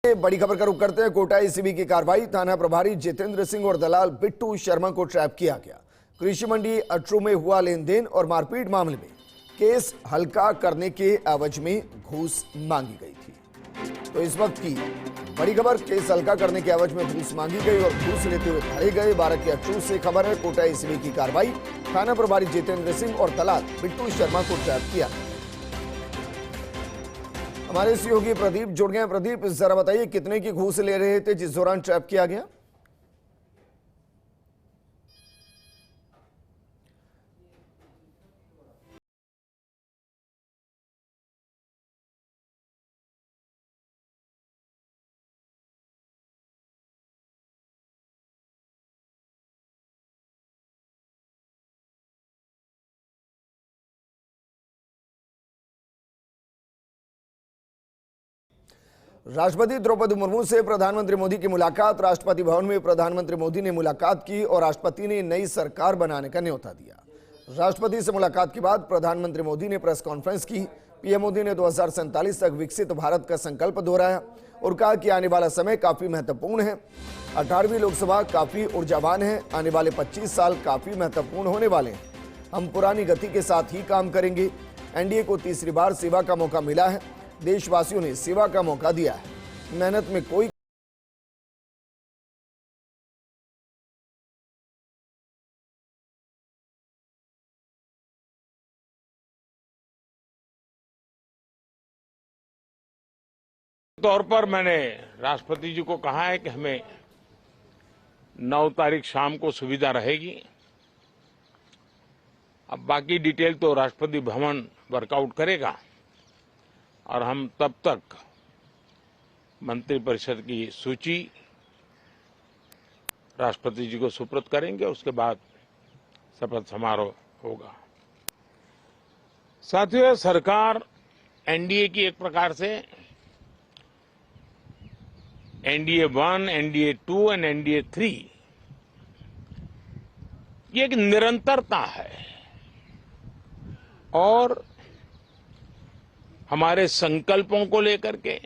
बड़ी खबर का रुख करते हैं। कोटा एसीबी की कार्रवाई। थाना प्रभारी जितेंद्र सिंह और दलाल बिट्टू शर्मा को ट्रैप किया गया। कृषि मंडी अटरू में हुआ लेन देन और मारपीट मामले में केस हल्का करने के एवज में घूस मांगी गई थी। तो इस वक्त की बड़ी खबर, केस हल्का करने के एवज में घूस मांगी गई और घूस लेते हुए धरे गए। 12 के अटरू से खबर है। कोटा एसीबी की कार्रवाई। थाना प्रभारी जितेंद्र सिंह और दलाल बिट्टू शर्मा को ट्रैप किया। हमारे सहयोगी प्रदीप जुड़ गए हैं। प्रदीप, जरा बताइए कितने की घूस ले रहे थे जिस दौरान ट्रैप किया गया? राष्ट्रपति द्रौपदी मुर्मू से प्रधानमंत्री मोदी की मुलाकात। राष्ट्रपति भवन में प्रधानमंत्री मोदी ने मुलाकात की और राष्ट्रपति ने नई सरकार बनाने का न्योता दिया। राष्ट्रपति से मुलाकात के बाद प्रधानमंत्री मोदी ने प्रेस कॉन्फ्रेंस की। पीएम मोदी ने 2047 तक विकसित भारत का संकल्प दोहराया और कहा कि आने वाला समय काफी महत्वपूर्ण है। 18वीं लोकसभा काफी ऊर्जावान है। आने वाले 25 साल काफी महत्वपूर्ण होने वाले हैं। हम पुरानी गति के साथ ही काम करेंगे। एनडीए को तीसरी बार सेवा का मौका मिला है। देशवासियों ने सेवा का मौका दिया है। मेहनत में कोई तौर पर मैंने राष्ट्रपति जी को कहा है कि हमें 9 तारीख शाम को सुविधा रहेगी। अब बाकी डिटेल तो राष्ट्रपति भवन वर्कआउट करेगा और हम तब तक मंत्रिपरिषद की सूची राष्ट्रपति जी को सुपुर्द करेंगे। उसके बाद शपथ समारोह होगा। साथियों, सरकार एनडीए की एक प्रकार से एनडीए 1, एनडीए 2 और एनडीए 3 ये एक निरंतरता है और हमारे संकल्पों को लेकर के,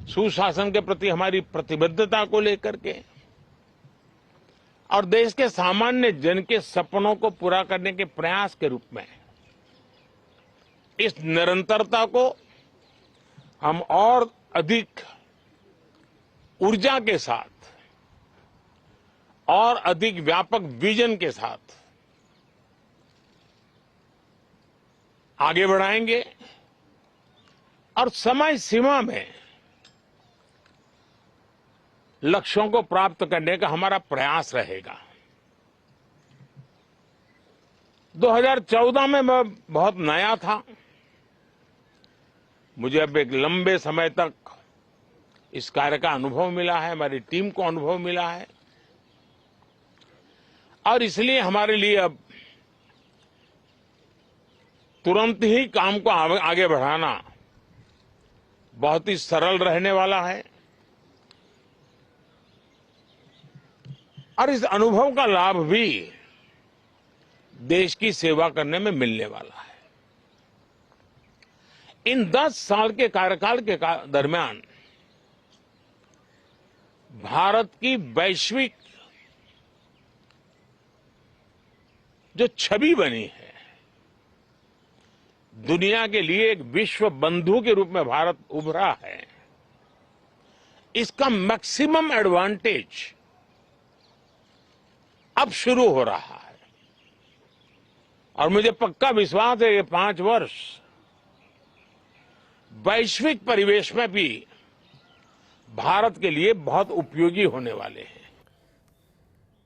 सुशासन के प्रति हमारी प्रतिबद्धता को लेकर के और देश के सामान्य जन के सपनों को पूरा करने के प्रयास के रूप में इस निरंतरता को हम और अधिक ऊर्जा के साथ और अधिक व्यापक विजन के साथ आगे बढ़ाएंगे और समय सीमा में लक्ष्यों को प्राप्त करने का हमारा प्रयास रहेगा। 2014 में मैं बहुत नया था। मुझे अब एक लंबे समय तक इस कार्य का अनुभव मिला है, हमारी टीम को अनुभव मिला है और इसलिए हमारे लिए अब तुरंत ही काम को आगे बढ़ाना बहुत ही सरल रहने वाला है और इस अनुभव का लाभ भी देश की सेवा करने में मिलने वाला है। इन 10 साल के कार्यकाल के दरमियान भारत की वैश्विक जो छवि बनी है, दुनिया के लिए एक विश्व बंधु के रूप में भारत उभरा है, इसका मैक्सिमम एडवांटेज अब शुरू हो रहा है और मुझे पक्का विश्वास है ये 5 वर्ष वैश्विक परिवेश में भी भारत के लिए बहुत उपयोगी होने वाले हैं।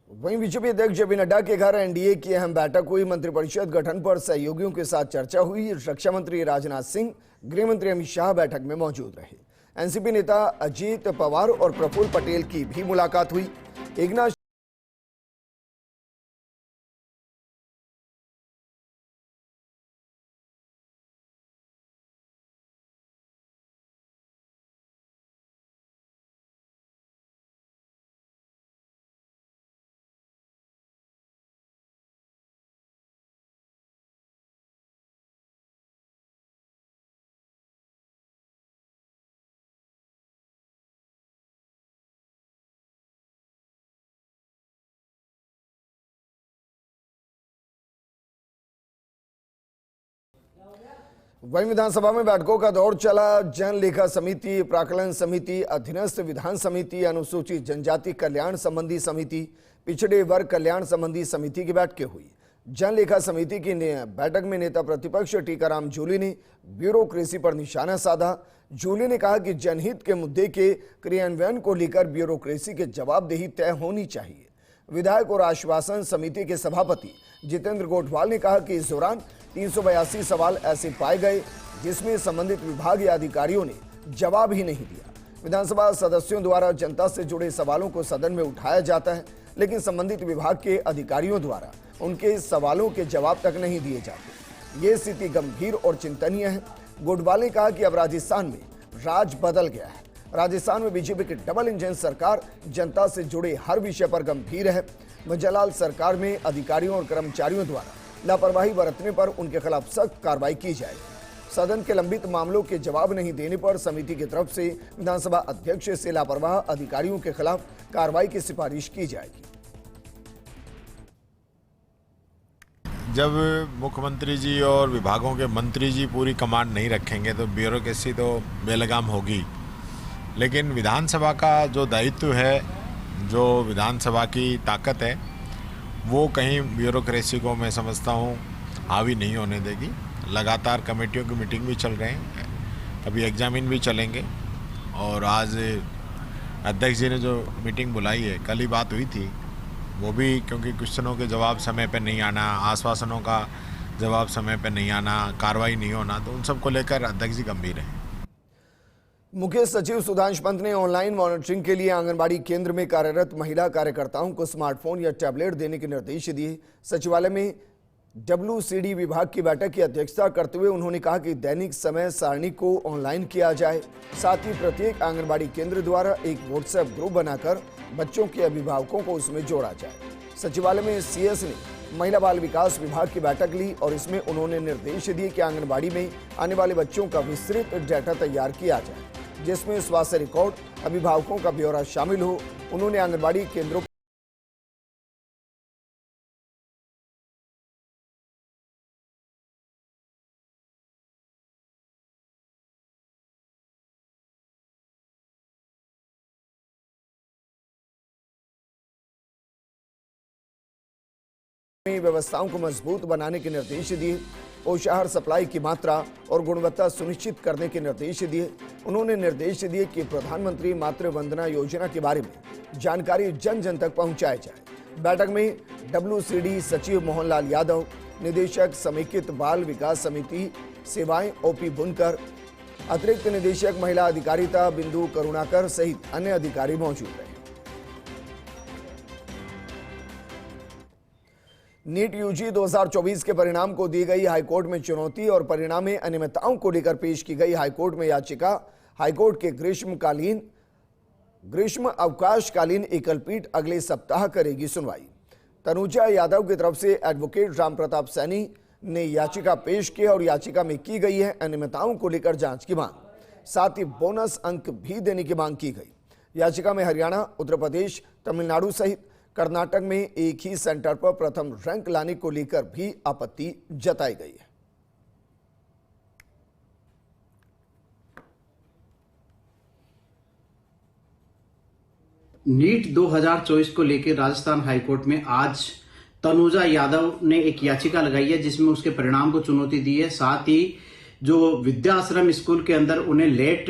वहीं बीजेपी अध्यक्ष जेपी नड्डा के घर एनडीए की अहम बैठक हुई। मंत्रिपरिषद गठन पर सहयोगियों के साथ चर्चा हुई। रक्षा मंत्री राजनाथ सिंह, गृह मंत्री अमित शाह बैठक में मौजूद रहे। एनसीपी नेता अजीत पवार और प्रफुल्ल पटेल की भी मुलाकात हुई। एकनाथ वहीं विधानसभा में बैठकों का दौर चला। जन लेखा समिति, प्राक्कलन समिति, अधीनस्थ विधान समिति, अनुसूचित जनजाति कल्याण संबंधी समिति, पिछड़े वर्ग कल्याण संबंधी समिति की बैठकें हुई। जन लेखा समिति की बैठक में नेता प्रतिपक्ष टीकाराम जूली ने ब्यूरोक्रेसी पर निशाना साधा। जूली ने कहा कि जनहित के मुद्दे के क्रियान्वयन को लेकर ब्यूरोक्रेसी के जवाबदेही तय होनी चाहिए। विधायक और आश्वासन समिति के सभापति जितेंद्र गोठवाल ने कहा कि इस दौरान 382 सवाल ऐसे पाए गए जिसमें संबंधित विभाग या अधिकारियों ने जवाब ही नहीं दिया। विधानसभा सदस्यों द्वारा जनता से जुड़े सवालों को सदन में उठाया जाता है, लेकिन संबंधित विभाग के अधिकारियों द्वारा उनके सवालों के जवाब तक नहीं दिए जाते। ये स्थिति गंभीर और चिंतनीय है। गोठवाल ने कहा कि अब राजस्थान में राज बदल गया है। राजस्थान में बीजेपी की डबल इंजन सरकार जनता से जुड़े हर विषय पर गंभीर है। मजलाल सरकार में अधिकारियों और कर्मचारियों द्वारा लापरवाही बरतने पर उनके खिलाफ सख्त कार्रवाई की जाए। सदन के लंबित मामलों के जवाब नहीं देने पर समिति की तरफ से विधानसभा अध्यक्ष से लापरवाह अधिकारियों के खिलाफ कार्रवाई की सिफारिश की जाएगी। जब मुख्यमंत्री जी और विभागों के मंत्री जी पूरी कमांड नहीं रखेंगे तो ब्यूरोक्रेसी तो बेलगाम होगी। लेकिन विधानसभा का जो दायित्व है, जो विधानसभा की ताकत है, वो कहीं ब्यूरोक्रेसी को मैं समझता हूँ हावी नहीं होने देगी। लगातार कमेटियों की मीटिंग भी चल रहे हैं, अभी एग्जामिन भी चलेंगे। और आज अध्यक्ष जी ने जो मीटिंग बुलाई है, कल ही बात हुई थी, वो भी क्योंकि क्वेश्चनों के जवाब समय पर नहीं आना, आश्वासनों का जवाब समय पर नहीं आना, कार्रवाई नहीं होना, तो उन सब को लेकर अध्यक्ष जी गंभीर हैं। मुख्य सचिव सुधांशु पंत ने ऑनलाइन मॉनिटरिंग के लिए आंगनबाड़ी केंद्र में कार्यरत महिला कार्यकर्ताओं को स्मार्टफोन या टैबलेट देने के निर्देश दिए। सचिवालय में WCD विभाग की बैठक की अध्यक्षता करते हुए उन्होंने कहा कि दैनिक समय सारणी को ऑनलाइन किया जाए। साथ ही प्रत्येक आंगनबाड़ी केंद्र द्वारा एक व्हाट्सएप ग्रुप बनाकर बच्चों के अभिभावकों को उसमें जोड़ा जाए। सचिवालय में CS ने महिला बाल विकास विभाग की बैठक ली और इसमें उन्होंने निर्देश दिए कि आंगनबाड़ी में आने वाले बच्चों का विस्तृत डाटा तैयार किया जाए, जिसमें स्वास्थ्य रिकॉर्ड, अभिभावकों का ब्यौरा शामिल हो। उन्होंने आंगनबाड़ी केंद्रों में व्यवस्थाओं को मजबूत बनाने के निर्देश दिए। पोषाहार सप्लाई की मात्रा और गुणवत्ता सुनिश्चित करने के निर्देश दिए। उन्होंने निर्देश दिए कि प्रधानमंत्री मातृ वंदना योजना के बारे में जानकारी जन जन तक पहुंचाई जाए। बैठक में WCD सचिव मोहनलाल यादव, निदेशक समेकित बाल विकास समिति सेवाएं OP बुनकर, अतिरिक्त निदेशक महिला अधिकारिता बिंदु करुणाकर सहित अन्य अधिकारी मौजूद रहे। नीट UG 2024 के परिणाम को दी गई हाईकोर्ट में चुनौती और परिणाम में अनियमितताओं को लेकर पेश की गई हाईकोर्ट में याचिका। हाईकोर्ट के ग्रीष्म अवकाशकालीन एकल पीठ अगले सप्ताह करेगी सुनवाई। तनुजा यादव की तरफ से एडवोकेट राम प्रताप सैनी ने याचिका पेश की और याचिका में की गई है अनियमितताओं को लेकर जांच की मांग, साथ ही बोनस अंक भी देने की मांग की गई। याचिका में हरियाणा, उत्तर प्रदेश, तमिलनाडु सहित कर्नाटक में एक ही सेंटर पर प्रथम रैंक लाने को लेकर भी आपत्ति जताई गई है। नीट 2024 को लेकर राजस्थान हाईकोर्ट में आज तनुजा यादव ने एक याचिका लगाई है जिसमें उसके परिणाम को चुनौती दी है। साथ ही जो विद्याश्रम स्कूल के अंदर उन्हें लेट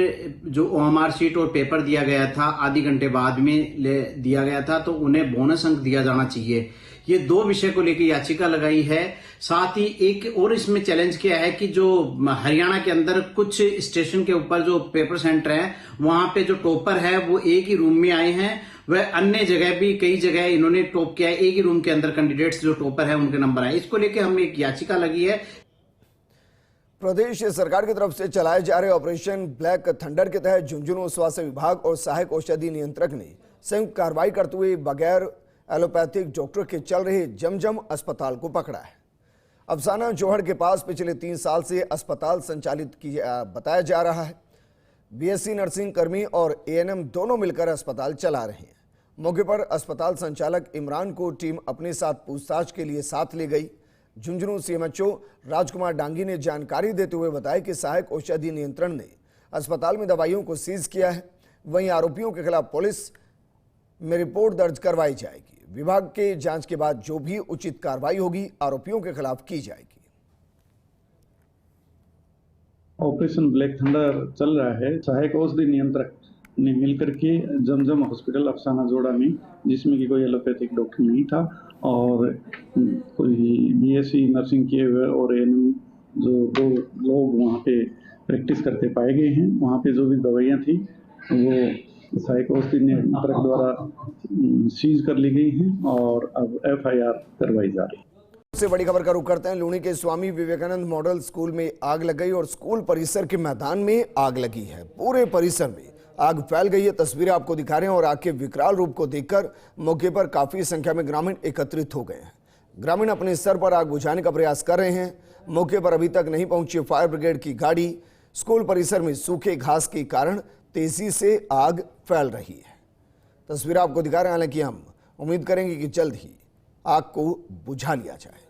जो OMR शीट और पेपर दिया गया था, आधे घंटे बाद में दिया गया था, तो उन्हें बोनस अंक दिया जाना चाहिए। ये दो विषय को लेकर याचिका लगाई है। साथ ही एक और इसमें चैलेंज किया है कि जो हरियाणा के अंदर कुछ स्टेशन के ऊपर जो पेपर सेंटर है, वहां पे जो टॉपर है वो एक ही रूम में आए हैं, वह अन्य जगह भी कई जगह इन्होंने टॉप किया है। एक ही रूम के अंदर कैंडिडेट्स जो टॉपर है उनके नंबर आए। इसको लेकर हमें एक याचिका लगी है। प्रदेश सरकार की तरफ से चलाए जा रहे ऑपरेशन ब्लैक थंडर के तहत झुंझुनू स्वास्थ्य विभाग और सहायक औषधि नियंत्रक ने संयुक्त कार्रवाई करते हुए बगैर एलोपैथिक डॉक्टर के चल रहे जमजम अस्पताल को पकड़ा है। अफसाना जोहड़ के पास पिछले 3 साल से अस्पताल संचालित किया बताया जा रहा है। BSc नर्सिंग कर्मी और ANM दोनों मिलकर अस्पताल चला रहे हैं। मौके पर अस्पताल संचालक इमरान को टीम अपने साथ पूछताछ के लिए साथ ले गई। झुंझुनू सीएमएचओ राजकुमार डांगी ने जानकारी देते हुए बताया कि सहायक औषधि नियंत्रण ने अस्पताल में दवाइयों को सीज किया है। वहीं आरोपियों के खिलाफ पुलिस में रिपोर्ट दर्ज करवाई जाएगी। विभाग के जांच के बाद जो भी उचित कार्रवाई होगी आरोपियों के खिलाफ की जाएगी। ऑपरेशन ब्लैक थंडर चल रहा है। सहायक औषधि नियंत्रक ने मिलकर के जमजम हॉस्पिटल अफसाना जोड़ा में, जिसमें कि कोई एलोपैथिक डॉक्टर नहीं था और कोई बीएससी नर्सिंग किए हुए और एएनएम जो 2 लोग वहाँ पे प्रैक्टिस करते पाए गए हैं। वहाँ पे जो भी दवाइयाँ थी वो सहायक औषधि नियंत्रक द्वारा सीज कर ली गई हैं और अब एफआईआर करवाई जा रही है। से बड़ी खबर का रुख करते हैं। लूनी के स्वामी विवेकानंद मॉडल स्कूल में आग लग गई और स्कूल परिसर के मैदान में आग लगी है। पूरे परिसर में आग फैल गई है। तस्वीरें आपको दिखा रहे हैं और आग के विकराल रूप को देखकर मौके पर काफी संख्या में ग्रामीण एकत्रित हो गए हैं। ग्रामीण अपने स्तर पर आग बुझाने का प्रयास कर रहे हैं। मौके पर अभी तक नहीं पहुंची फायर ब्रिगेड की गाड़ी। स्कूल परिसर में सूखे घास के कारण तेजी से आग फैल रही है। तस्वीरें आपको दिखा रहे हैं। हालांकि हम उम्मीद करेंगे कि जल्द ही आग को बुझा लिया जाए।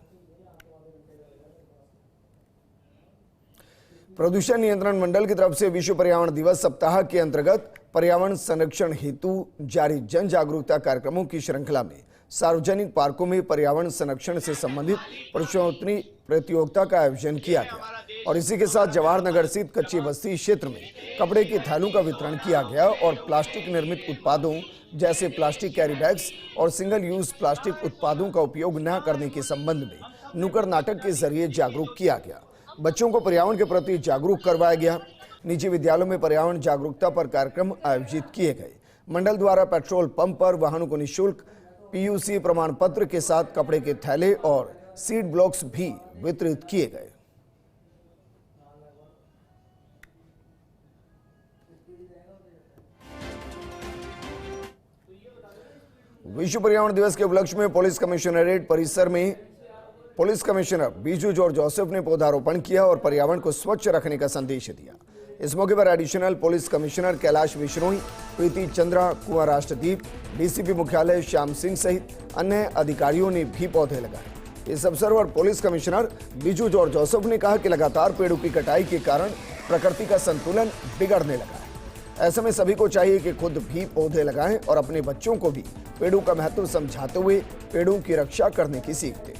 प्रदूषण नियंत्रण मंडल की तरफ से विश्व पर्यावरण दिवस सप्ताह के अंतर्गत पर्यावरण संरक्षण हेतु जारी जन जागरूकता कार्यक्रमों की श्रृंखला में सार्वजनिक पार्कों में पर्यावरण संरक्षण से संबंधित प्रश्नोत्तरी प्रतियोगिता का आयोजन किया गया और इसी के साथ जवाहर नगर स्थित कच्ची बस्ती क्षेत्र में कपड़े के थैलों का वितरण किया गया और प्लास्टिक निर्मित उत्पादों जैसे प्लास्टिक कैरी बैग्स और सिंगल यूज प्लास्टिक उत्पादों का उपयोग न करने के संबंध में नुक्कड़ नाटक के जरिए जागरूक किया गया। बच्चों को पर्यावरण के प्रति जागरूक करवाया गया। निजी विद्यालयों में पर्यावरण जागरूकता पर कार्यक्रम आयोजित किए गए। मंडल द्वारा पेट्रोल पंप पर वाहनों को निःशुल्क पीयूसी प्रमाण पत्र के साथ कपड़े के थैले और सीड ब्लॉक्स भी वितरित किए गए। विश्व पर्यावरण दिवस के उपलक्ष्य में पुलिस कमिश्नरेट परिसर में police commissioner Biju George Joseph ने पौधारोपण किया और पर्यावरण को स्वच्छ रखने का संदेश दिया। इस मौके पर additional police commissioner Kailash Vishnoi, Preeti Chandra, Kunwar Rashtradeep, DCP मुख्यालय श्याम सिंह सहित अन्य अधिकारियों ने भी पौधे लगाए। इस अवसर पर police commissioner Biju George Joseph ने कहा कि लगातार पेड़ों की कटाई के कारण प्रकृति का संतुलन बिगड़ने लगा है। ऐसे में सभी को चाहिए कि खुद भी पौधे लगाएं और अपने बच्चों को भी पेड़ों का महत्व समझाते हुए पेड़ों की रक्षा करने की सीख दें।